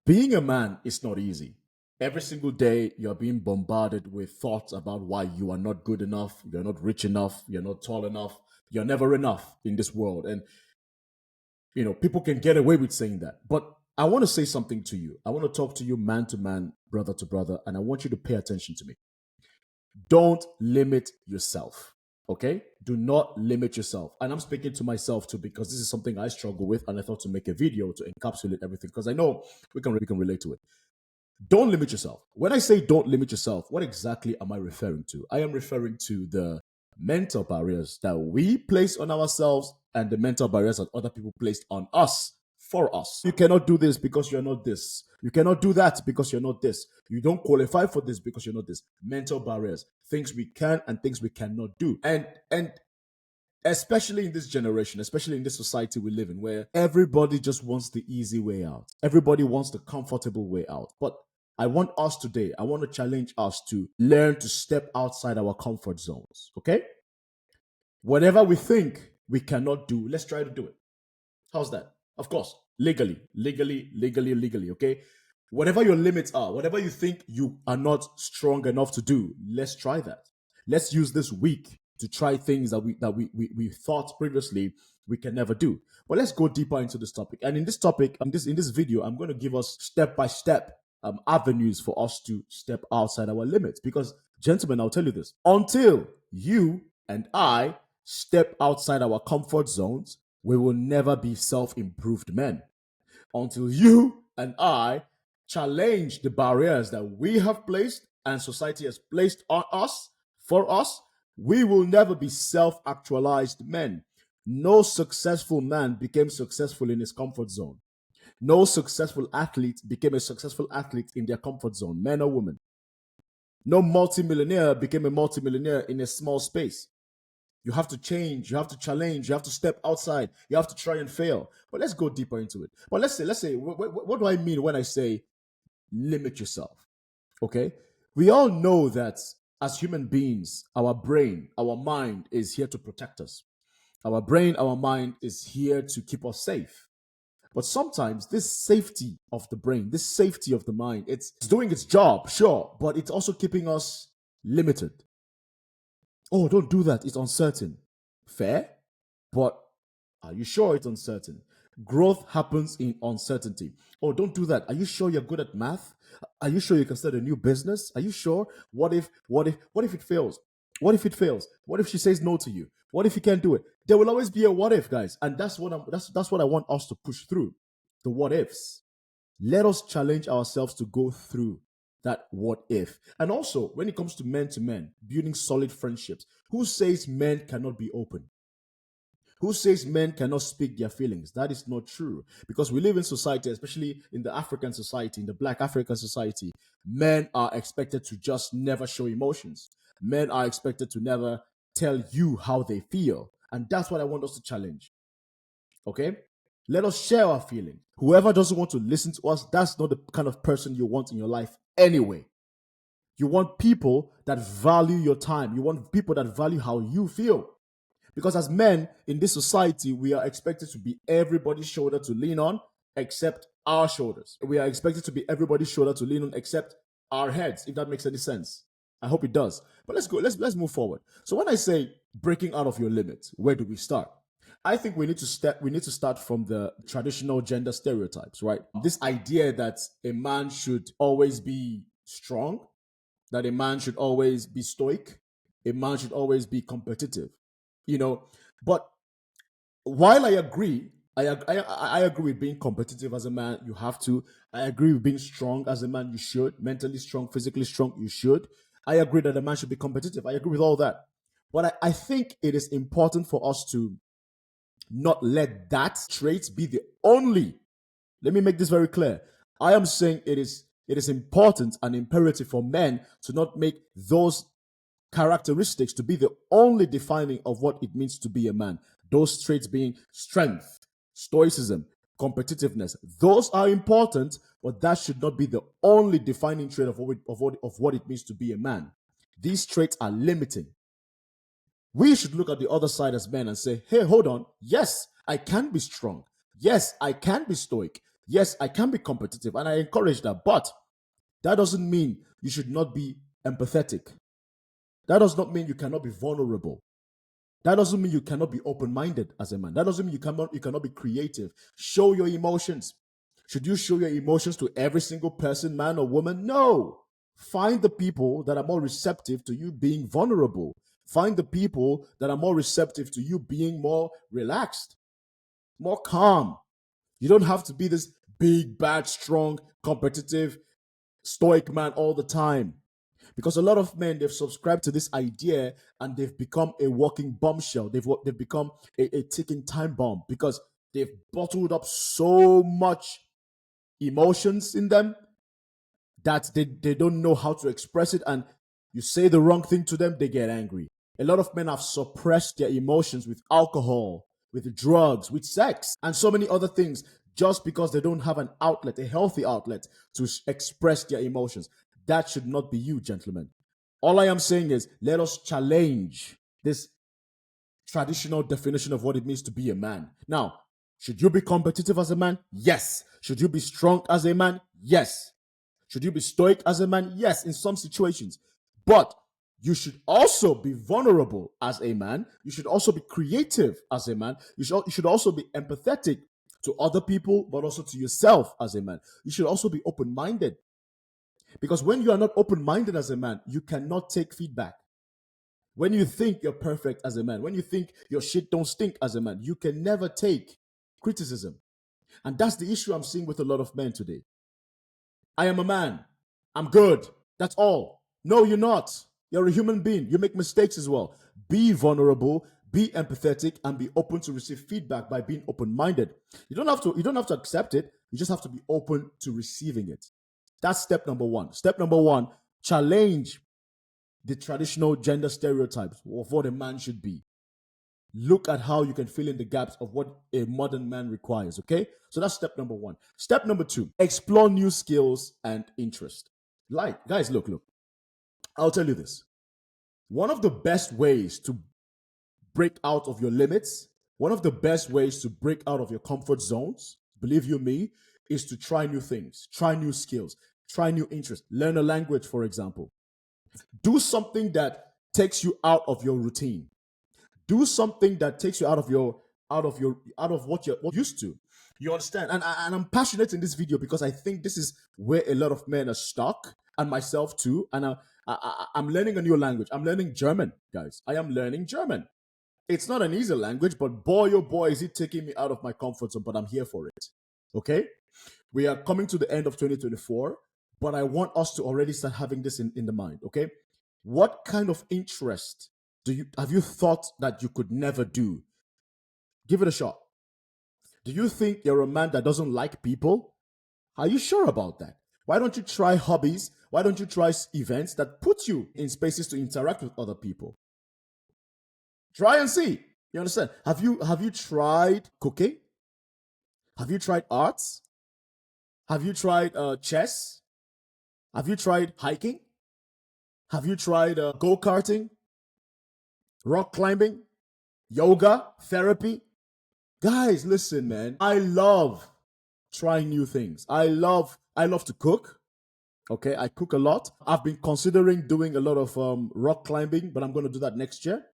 Being a man is not easy. Every single day, you're being bombarded with thoughts about why you are not good enough, you're not rich enough, you're not tall enough, you're never enough in this world. And, people can get away with saying that. But I want to say something to you. I want to talk to man, brother to brother, and I want you to pay attention to me. Don't limit yourself. Okay? Do not limit yourself. And I'm speaking to myself too because this is something I struggle with, and I thought to make a video to encapsulate everything because I know we can relate to it. Don't limit yourself. When I say don't limit yourself, what exactly am I referring to? I am referring to the mental barriers that we place on ourselves and the mental barriers that other people placed on us for us. You cannot do this because you're not this. You cannot do that because you're not this. You don't qualify for this because you're not this. Mental barriers, things we can and things we cannot do. And especially in this generation, especially in this society we live in, where everybody just wants the easy way out. Everybody wants the comfortable way out. But I want to challenge us to learn to step outside our comfort zones. Okay? Whatever we think we cannot do, let's try to do it. How's that? Of course, legally, okay? Whatever your limits are, whatever you think you are not strong enough to do, let's try that. Let's use this week to try things that we thought previously we can never do. But let's go deeper into this topic. And in this topic, in this video, I'm going to give us step-by-step avenues for us to step outside our limits. Because, gentlemen, I'll tell you this. Until you and I step outside our comfort zones, we will never be self-improved men. Until you and I challenge the barriers that we have placed and society has placed on us, for us, we will never be self-actualized men. No successful man became successful in his comfort zone. No successful athlete became a successful athlete in their comfort zone, men or women. No multimillionaire became a multimillionaire in a small space. You have to change, you have to challenge, you have to step outside, you have to try and fail. But let's go deeper into it. But let's say, what do I mean when I say limit yourself? Okay? We all know that as human beings, our brain, our mind is here to protect us. Our brain, our mind is here to keep us safe. But sometimes this safety of the brain, this safety of the mind, it's doing its job, sure, but it's also keeping us limited. Oh, don't do that. It's uncertain. Fair, but are you sure it's uncertain? Growth happens in uncertainty. Oh, don't do that. Are you sure you're good at math? Are you sure you can start a new business? Are you sure? What if it fails? What if it fails? What if she says no to you? What if you can't do it? There will always be a what if, guys. And that's what I want us to push through. The what ifs. Let us challenge ourselves to go through that what if. And also, when it comes to men, building solid friendships, who says men cannot be open? Who says men cannot speak their feelings? That is not true. Because we live in society, especially in the African society, in the Black African society, men are expected to just never show emotions. Men are expected to never tell you how they feel. And that's what I want us to challenge. Okay? Let us share our feelings. Whoever doesn't want to listen to us, that's not the kind of person you want in your life anyway. You want people that value your time. You want people that value how you feel. Because as men in this society, we are expected to be everybody's shoulder to lean on except our shoulders. We are expected to be everybody's shoulder to lean on except our heads, if that makes any sense. I hope it does. But let's go. Let's move forward. So when I say breaking out of your limits, where do we start? I think we need to start from the traditional gender stereotypes, right? This idea that a man should always be strong, that a man should always be stoic, a man should always be competitive, But while I agree, I agree with being competitive as a man, you have to. I agree with being strong as a man, you should. Mentally strong, physically strong, you should. I agree that a man should be competitive. I agree with all that. But I think it is important for us to not let that trait be the only. Let me make this very clear. I am saying it is important and imperative for men to not make those characteristics to be the only defining of what it means to be a man. Those traits being strength, stoicism, competitiveness. Those are important, but that should not be the only defining trait of what it means to be a man. These traits are limiting. We should look at the other side as men and say, hey, hold on. Yes, I can be strong. Yes, I can be stoic. Yes, I can be competitive and I encourage that, but that doesn't mean you should not be empathetic. That does not mean you cannot be vulnerable. That doesn't mean you cannot be open-minded as a man. That doesn't mean you cannot be creative. Show your emotions. Should you show your emotions to every single person, man or woman? No. Find the people that are more receptive to you being vulnerable. Find the people that are more receptive to you being more relaxed, more calm. You don't have to be this big, bad, strong, competitive, stoic man all the time. Because a lot of men, they've subscribed to this idea and they've become a walking bombshell. They've become a ticking time bomb because they've bottled up so much emotions in them that they don't know how to express it. And you say the wrong thing to them, they get angry. A lot of men have suppressed their emotions with alcohol, with drugs, with sex, and so many other things just because they don't have an outlet, a healthy outlet to express their emotions. That should not be you, gentlemen. All I am saying is let us challenge this traditional definition of what it means to be a man. Now, should you be competitive as a man? Yes. Should you be strong as a man? Yes. Should you be stoic as a man? Yes, in some situations. But you should also be vulnerable as a man. You should also be creative as a man. You should also be empathetic to other people, but also to yourself as a man. You should also be open minded. Because when you are not open minded as a man, you cannot take feedback. When you think you're perfect as a man, when you think your shit don't stink as a man, you can never take criticism. And that's the issue I'm seeing with a lot of men today. I am a man. I'm good. That's all. No, you're not. You're a human being. You make mistakes as well. Be vulnerable, be empathetic, and be open to receive feedback by being open-minded. You don't have to accept it. You just have to be open to receiving it. That's step number one. Step number one, challenge the traditional gender stereotypes of what a man should be. Look at how you can fill in the gaps of what a modern man requires. Okay, so that's step number one. Step number two, explore new skills and interest. Like, guys, look, I'll tell you this. One of the best ways to break out of your limits, one of the best ways to break out of your comfort zones, believe you me, is to try new things, try new skills, try new interests, learn a language, for example. Do something that takes you out of your routine. Do something that takes you out of what you're used to. You understand? And I'm passionate in this video because I think this is where a lot of men are stuck, and myself too. And I'm learning a new language. I'm learning German, guys. I am learning German. It's not an easy language, but boy, oh boy, is it taking me out of my comfort zone. But I'm here for it. Okay, we are coming to the end of 2024, but I want us to already start having this in the mind. Okay, what kind of interest have you thought that you could never do? Give it a shot. Do you think you're a man that doesn't like people? Are you sure about that? Why don't you try hobbies? Why don't you try events that put you in spaces to interact with other people? Try and see. You understand? Have you tried cooking? Have you tried arts? Have you tried chess? Have you tried hiking? Have you tried go karting, rock climbing, yoga, therapy? Guys, listen, man. I love trying new things. I love to cook. Okay, I cook a lot. I've been considering doing a lot of rock climbing, but I'm going to do that next year.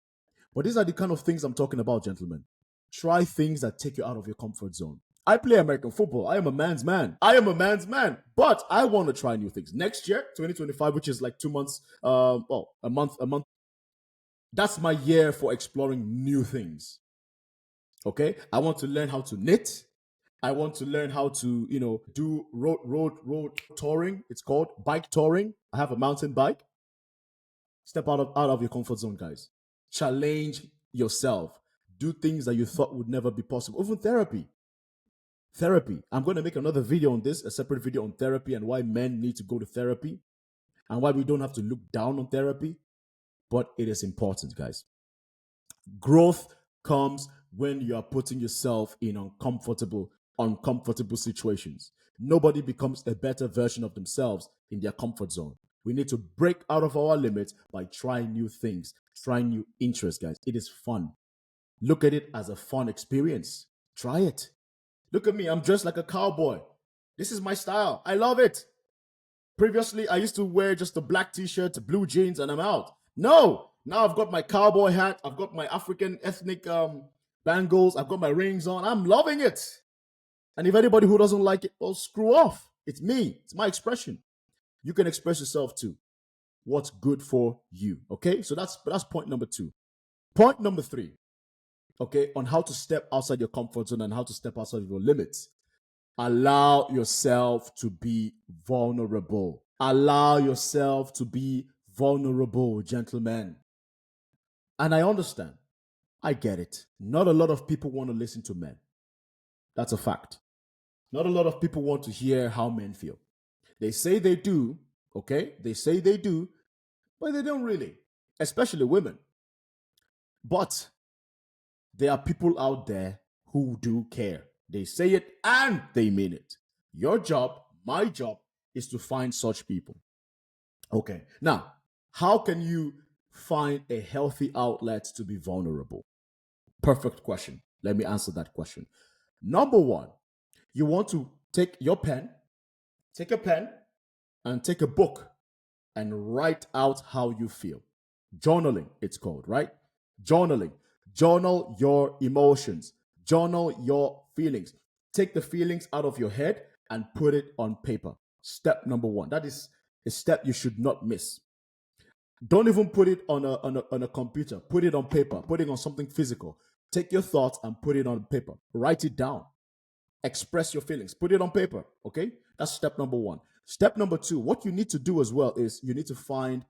But these are the kind of things I'm talking about, gentlemen. Try things that take you out of your comfort zone. I play American football. I am a man's man. I am a man's man. But I want to try new things. Next year, 2025, which is like 2 months, a month. That's my year for exploring new things. Okay, I want to learn how to knit. I want to learn how to, do road touring. It's called bike touring. I have a mountain bike. Step out of your comfort zone, guys. Challenge yourself. Do things that you thought would never be possible. Even therapy. Therapy. I'm going to make another video on this, a separate video on therapy and why men need to go to therapy and why we don't have to look down on therapy. But it is important, guys. Growth comes when you are putting yourself in uncomfortable situations. Nobody becomes a better version of themselves in their comfort zone. We need to break out of our limits by trying new things, trying new interests, guys. It is fun. Look at it as a fun experience. Try it. Look at me. I'm dressed like a cowboy. This is my style. I love it. Previously, I used to wear just a black t-shirt, blue jeans, and I'm out. No, now I've got my cowboy hat. I've got my African ethnic bangles. I've got my rings on. I'm loving it. And if anybody who doesn't like it, well, screw off. It's me. It's my expression. You can express yourself too. What's good for you? Okay, so that's point number 2. Point number 3. Okay, on how to step outside your comfort zone and how to step outside of your limits. Allow yourself to be vulnerable. Allow yourself to be vulnerable, gentlemen. And I understand. I get it. Not a lot of people want to listen to men. That's a fact. Not a lot of people want to hear how men feel. They say they do, okay? They say they do, but they don't really, especially women. But there are people out there who do care. They say it and they mean it. Your job, my job, is to find such people. Okay. Now, how can you find a healthy outlet to be vulnerable? Perfect question. Let me answer that question. Number 1, you want to take a pen, and take a book and write out how you feel. Journaling, it's called, right? Journaling. Journal your emotions. Journal your feelings. Take the feelings out of your head and put it on paper. Step number 1. That is a step you should not miss. Don't even put it on a computer. Put it on paper. Put it on something physical. Take your thoughts and put it on paper. Write it down. Express your feelings. Put it on paper. Okay? That's step number 1. Step number 2, what you need to do as well is you need to find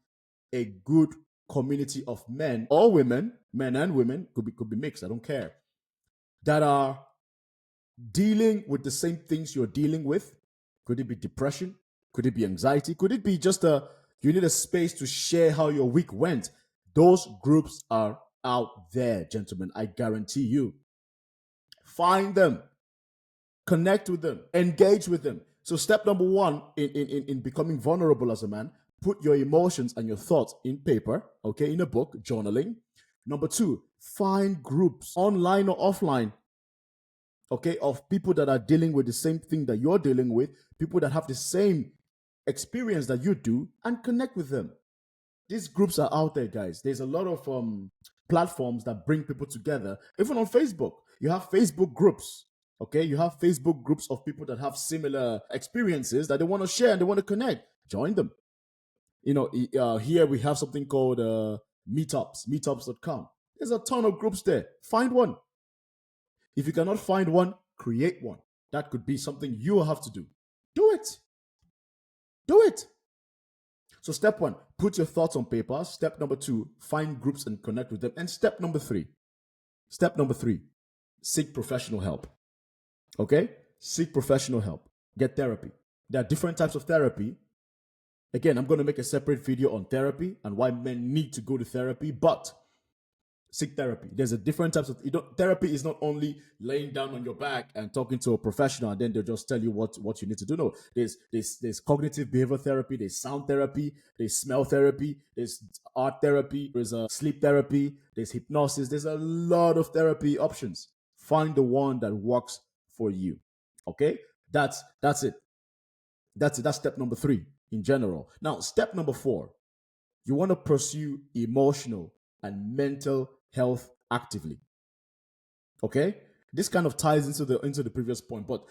a good community of men or women, men and women, could be mixed, I don't care, that are dealing with the same things you're dealing with. Could it be depression? Could it be anxiety? Could it be just you need a space to share how your week went? Those groups are out there, gentlemen. I guarantee you. Find them. Connect with them. Engage with them. So step number 1 in becoming vulnerable as a man, put your emotions and your thoughts in paper, okay, in a book, journaling. Number 2, find groups, online or offline, okay, of people that are dealing with the same thing that you're dealing with, people that have the same experience that you do, and connect with them. These groups are out there, guys. There's a lot of platforms that bring people together. Even on Facebook, you have Facebook groups. Okay, you have Facebook groups of people that have similar experiences that they want to share and they want to connect. Join them. You know, here we have something called meetups, meetups.com. There's a ton of groups there. Find one. If you cannot find one, create one. That could be something you have to do. Do it. Do it. So step 1, put your thoughts on paper. Step number 2, find groups and connect with them. And step number 3, seek professional help. Okay? Seek professional help. Get therapy. There are different types of therapy. Again, I'm going to make a separate video on therapy and why men need to go to therapy, but seek therapy. There's a different types of therapy is not only laying down on your back and talking to a professional and then they'll just tell you what you need to do. No, there's cognitive behavior therapy, there's sound therapy, there's smell therapy, there's art therapy, there's sleep therapy, there's hypnosis. There's a lot of therapy options. Find the one that works for you. Okay, that's it. That's step number 3 in general. Now, step number 4, you want to pursue emotional and mental health actively. Okay? This kind of ties into the previous point, but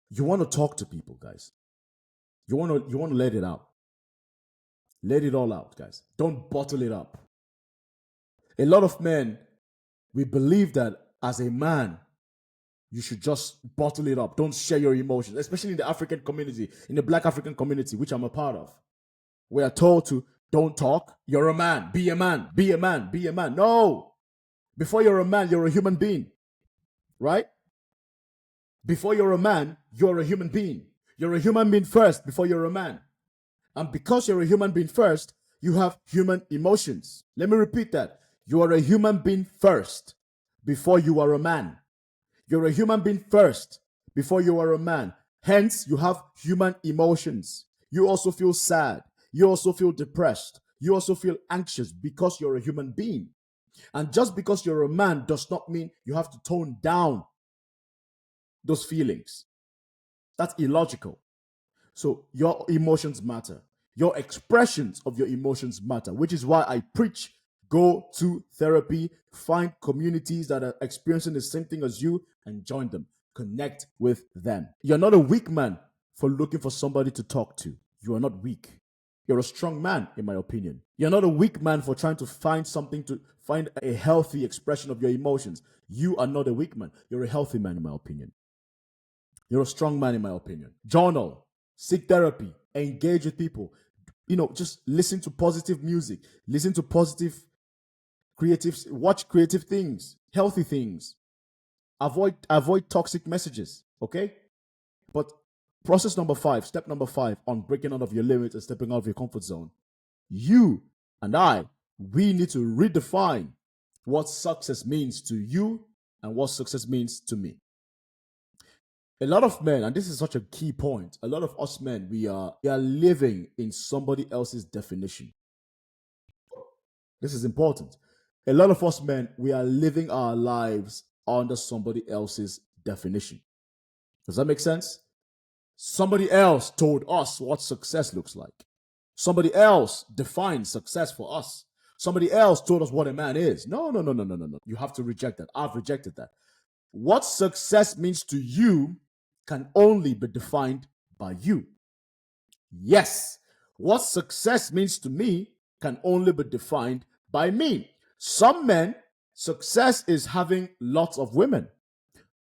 you want to talk to people, guys. You want to let it out. Let it all out, guys. Don't bottle it up. A lot of men, we believe that as a man, you should just bottle it up. Don't share your emotions, especially in the African community, in the Black African community, which I'm a part of. We are told to don't talk. You're a man. Be a man. Be a man. Be a man. No. Before you're a man, you're a human being. Right? Before you're a man, you're a human being. You're a human being first before you're a man. And because you're a human being first, you have human emotions. Let me repeat that. You are a human being first before you are a man. You're a human being first before you are a man. Hence, you have human emotions. You also feel sad. You also feel depressed. You also feel anxious because you're a human being. And just because you're a man does not mean you have to tone down those feelings. That's illogical. So your emotions matter. Your expressions of your emotions matter, which is why I preach go to therapy, find communities that are experiencing the same thing as you, and join them. Connect with them. You're not a weak man for looking for somebody to talk to. You are not weak. You're a strong man, in my opinion. You're not a weak man for trying to find something to find a healthy expression of your emotions. You are not a weak man. You're a healthy man, in my opinion. You're a strong man, in my opinion. Journal, seek therapy, engage with people. Just listen to positive music, listen to positive creative, watch creative things, healthy things. Avoid toxic messages, okay? But step number 5 on breaking out of your limits and stepping out of your comfort zone. You and I, we need to redefine what success means to you and what success means to me. A lot of men, and this is such a key point, a lot of us men, we are living in somebody else's definition. This is important. A lot of us men, we are living our lives under somebody else's definition. Does that make sense? Somebody else told us what success looks like. Somebody else defined success for us. Somebody else told us what a man is. No, no, no, no, no, no, no. You have to reject that. I've rejected that. What success means to you can only be defined by you. Yes, what success means to me can only be defined by me. Some men, success is having lots of women.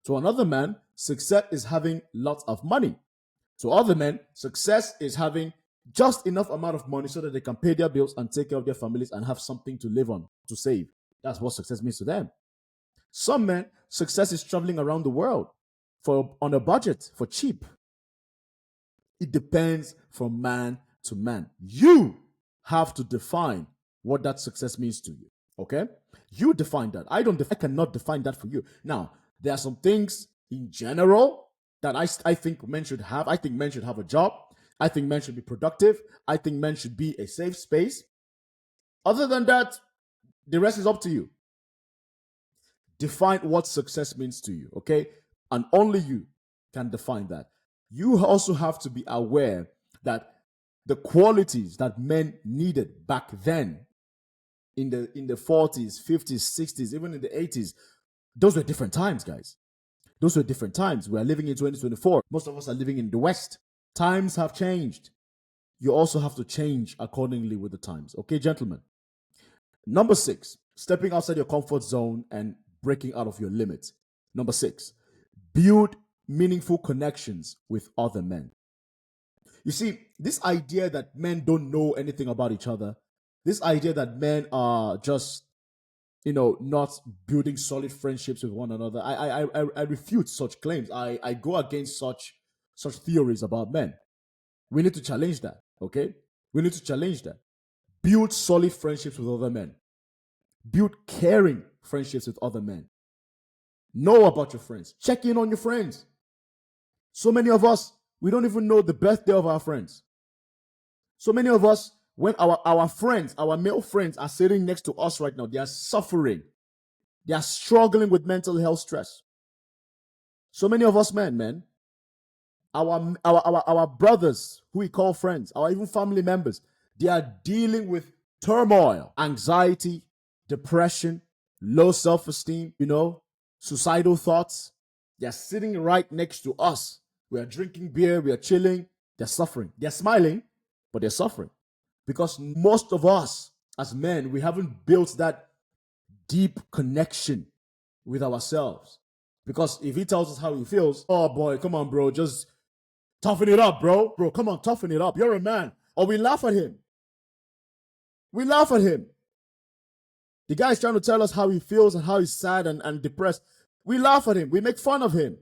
To another man, success is having lots of money. To other men, success is having just enough amount of money so that they can pay their bills and take care of their families and have something to live on, to save. That's what success means to them. Some men, success is traveling around the world on a budget for cheap. It depends from man to man. You have to define what that success means to you. Okay? You define that. I cannot define that for you. Now, there are some things in general that I think men should have. I think men should have a job. I think men should be productive. I think men should be a safe space. Other than that, the rest is up to you. Define what success means to you, okay? And only you can define that. You also have to be aware that the qualities that men needed back then in the 40s, 50s, 60s, even in the 80s, those were different times, guys. Those were different times. We are living in 2024. Most of us are living in the West. Times have changed. You also have to change accordingly with the times. Okay, gentlemen? Number 6, stepping outside your comfort zone and breaking out of your limits. Number 6, build meaningful connections with other men. You see, this idea that men don't know anything about each other, this idea that men are just, not building solid friendships with one another, I refute such claims. I go against such theories about men. We need to challenge that, okay? We need to challenge that. Build solid friendships with other men. Build caring friendships with other men. Know about your friends. Check in on your friends. So many of us, we don't even know the birthday of our friends. So many of us, when our friends, our male friends are sitting next to us right now, they are suffering. They are struggling with mental health stress. So many of us men, our brothers who we call friends, our even family members, they are dealing with turmoil, anxiety, depression, low self-esteem, suicidal thoughts. They're sitting right next to us. We are drinking beer, we are chilling. They're suffering. They're smiling, but they're suffering. Because most of us as men, we haven't built that deep connection with ourselves. Because if he tells us how he feels, oh boy, come on, bro, just toughen it up, bro. Bro, come on, toughen it up. You're a man. Or we laugh at him. We laugh at him. The guy is trying to tell us how he feels and how he's sad and depressed. We laugh at him. We make fun of him.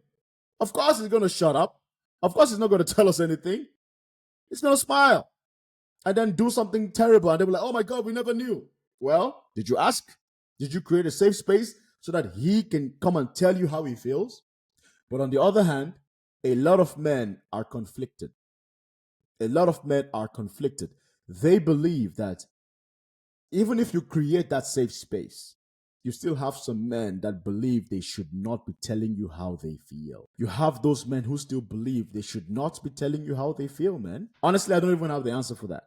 Of course he's going to shut up. Of course he's not going to tell us anything. He's going to smile and then do something terrible. And they'll be like, oh my God, we never knew. Well, did you ask? Did you create a safe space so that he can come and tell you how he feels? But on the other hand, a lot of men are conflicted. A lot of men are conflicted. They believe that even if you create that safe space, you still have some men that believe they should not be telling you how they feel. You have those men who still believe they should not be telling you how they feel, man. Honestly, I don't even have the answer for that.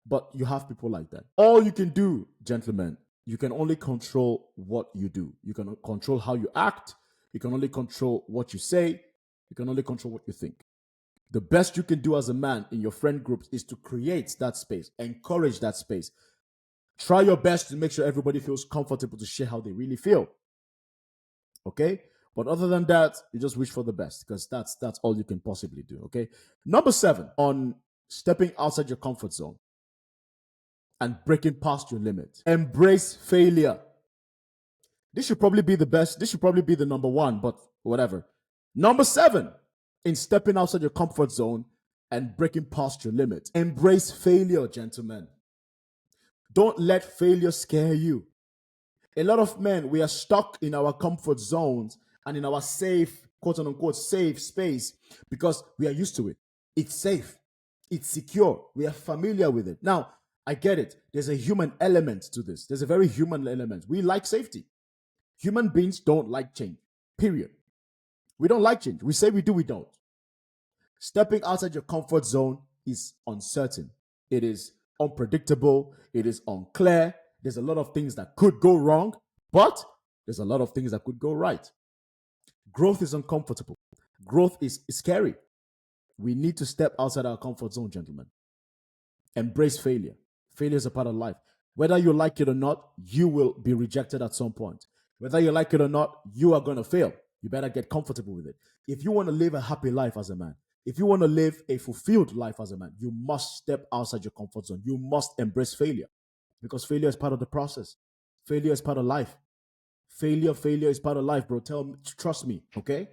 But you have people like that. All you can do, gentlemen, you can only control what you do. You can control how you act. You can only control what you say. You can only control what you think. The best you can do as a man in your friend groups is to create that space, encourage that space. Try your best to make sure everybody feels comfortable to share how they really feel. Okay? But other than that, you just wish for the best because that's all you can possibly do. Okay? Number 7 on stepping outside your comfort zone and breaking past your limit. Embrace failure. This should probably be the best. This should probably be the number 1, but whatever. Number 7 in stepping outside your comfort zone and breaking past your limit. Embrace failure, gentlemen. Don't let failure scare you. A lot of men, we are stuck in our comfort zones and in our safe, quote unquote, safe space because we are used to it. It's safe. It's secure. We are familiar with it. Now, I get it. There's a human element to this. There's a very human element. We like safety. Human beings don't like change, period. We don't like change. We say we do, we don't. Stepping outside your comfort zone is uncertain. It is unpredictable. It is unclear. There's a lot of things that could go wrong, but there's a lot of things that could go right. Growth is uncomfortable. Growth is scary. We need to step outside our comfort zone, gentlemen. Embrace failure. Failure is a part of life. Whether you like it or not, you will be rejected at some point. Whether you like it or not, you are going to fail. You better get comfortable with it. If you want to live a happy life as a man, if you want to live a fulfilled life as a man, you must step outside your comfort zone. You must embrace failure because failure is part of the process. Failure is part of life. Failure is part of life, bro. Trust me, okay?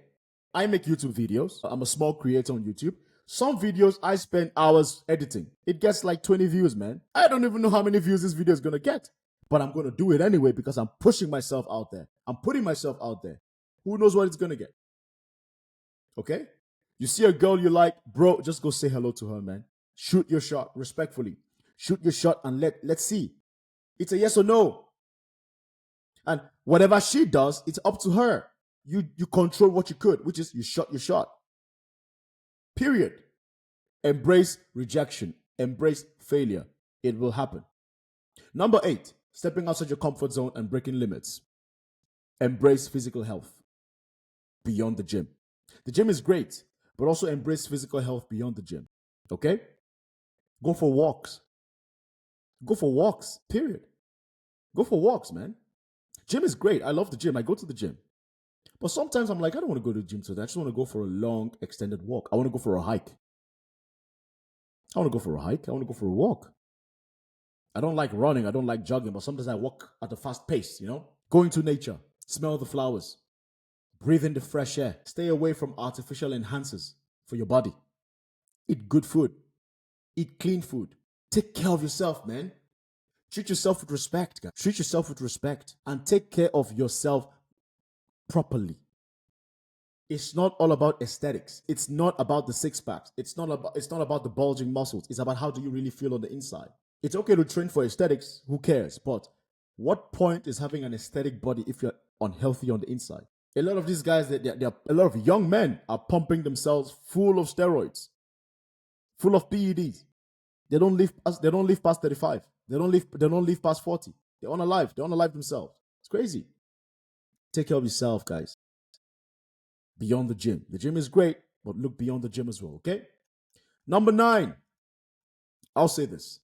I make YouTube videos. I'm a small creator on YouTube. Some videos I spend hours editing. It gets like 20 views, man. I don't even know how many views this video is going to get. But I'm going to do it anyway because I'm pushing myself out there. I'm putting myself out there. Who knows what it's going to get? Okay? You see a girl you like, bro, just go say hello to her, man. Shoot your shot respectfully. Shoot your shot and let's see. It's a yes or no. And whatever she does, it's up to her. You control what you could, which is you shot your shot. Period. Embrace rejection. Embrace failure. It will happen. Number 8, stepping outside your comfort zone and breaking limits. Embrace physical health beyond the gym. The gym is great, but also embrace physical health beyond the gym. Okay? Go for walks. Go for walks, period. Go for walks, man. Gym is great. I love the gym. I go to the gym. But sometimes I'm like, I don't want to go to the gym today. I just want to go for a long, extended walk. I want to go for a hike. I want to go for a hike. I want to go for a walk. I don't like running. I don't like jogging, but sometimes I walk at a fast pace, Go into nature. Smell the flowers. Breathe in the fresh air. Stay away from artificial enhancers for your body. Eat good food. Eat clean food. Take care of yourself, man. Treat yourself with respect, guys. Treat yourself with respect and take care of yourself properly. It's not all about aesthetics. It's not about the six packs. It's not about the bulging muscles. It's about how do you really feel on the inside. It's okay to train for aesthetics. Who cares? But what point is having an aesthetic body if you're unhealthy on the inside? A lot of these guys, a lot of young men are pumping themselves full of steroids, full of PEDs. They don't live past 35. They don't live past 40. They're unalive themselves. It's crazy. Take care of yourself, guys. Beyond the gym. The gym is great, but look beyond the gym as well, okay? Number 9. I'll say this.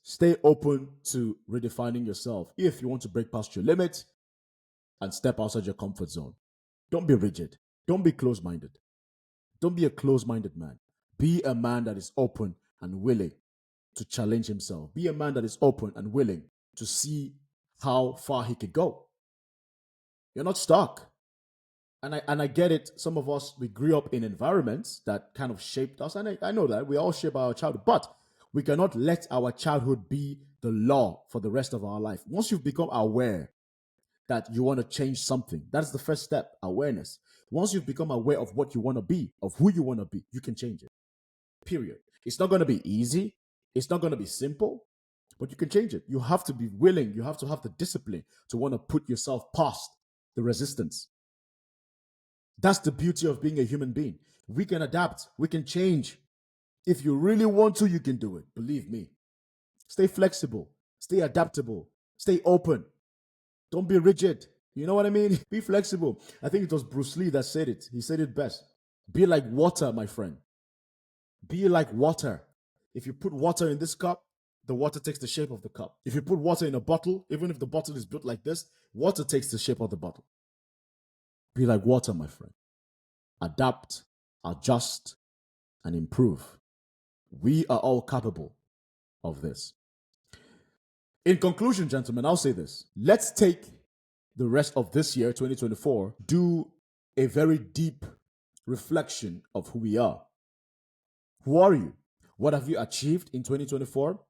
Stay open to redefining yourself if you want to break past your limit and step outside your comfort zone. Don't be rigid. Don't be closed-minded. Don't be a closed-minded man. Be a man that is open and willing to challenge himself. Be a man that is open and willing to see how far he could go. You're not stuck. And I get it. Some of us, we grew up in environments that kind of shaped us. And I know that. We all shape our childhood. But we cannot let our childhood be the law for the rest of our life. Once you've become aware that you want to change something, that's the first step, awareness. Once you've become aware of what you want to be, of who you want to be, you can change it. Period. It's not going to be easy. It's not going to be simple. but you can change it. You have to be willing. You have to have the discipline to want to put yourself past the resistance. That's the beauty of being a human being. We can adapt. We can change. If you really want to, you can do it. Believe me. Stay flexible. Stay adaptable. Stay open. Don't be rigid. You know what I mean? Be flexible. I think it was Bruce Lee that said it. He said it best. Be like water, my friend. Be like water. If you put water in this cup, the water takes the shape of the cup. If you put water in a bottle, even if the bottle is built like this, water takes the shape of the bottle. Be like water, my friend. Adapt, adjust, and improve. We are all capable of this. In conclusion, gentlemen, I'll say this. Let's take the rest of this year, 2024, do a very deep reflection of who we are. Who are you? What have you achieved in 2024?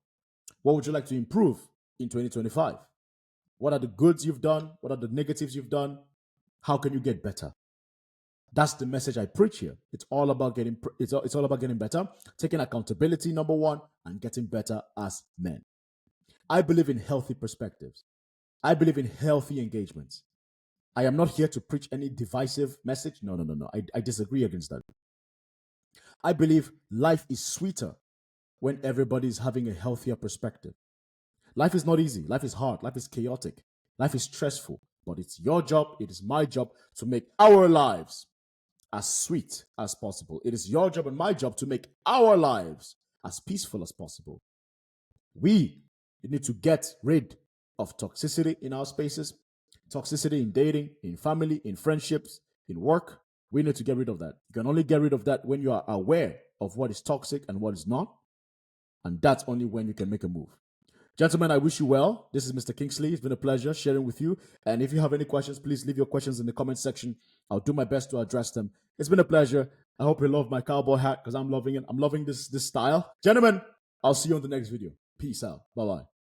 What would you like to improve in 2025? What are the goods you've done? What are the negatives you've done? How can you get better? That's the message I preach here. It's all about getting better, taking accountability, number one, and getting better as men. I believe in healthy perspectives. I believe in healthy engagements. I am not here to preach any divisive message. No. I disagree against that. I believe life is sweeter when everybody is having a healthier perspective. Life is not easy. Life is hard. Life is chaotic. Life is stressful. But it's your job, it is my job to make our lives as sweet as possible. It is your job and my job to make our lives as peaceful as possible. We need to get rid of toxicity in our spaces, toxicity in dating, in family, in friendships, in work. We need to get rid of that. You can only get rid of that when you are aware of what is toxic and what is not. And that's only when you can make a move. Gentlemen, I wish you well. This is Mr. Kingsley. It's been a pleasure sharing with you. And if you have any questions, please leave your questions in the comment section. I'll do my best to address them. It's been a pleasure. I hope you love my cowboy hat because I'm loving it. I'm loving this style. Gentlemen, I'll see you on the next video. Peace out. Bye-bye.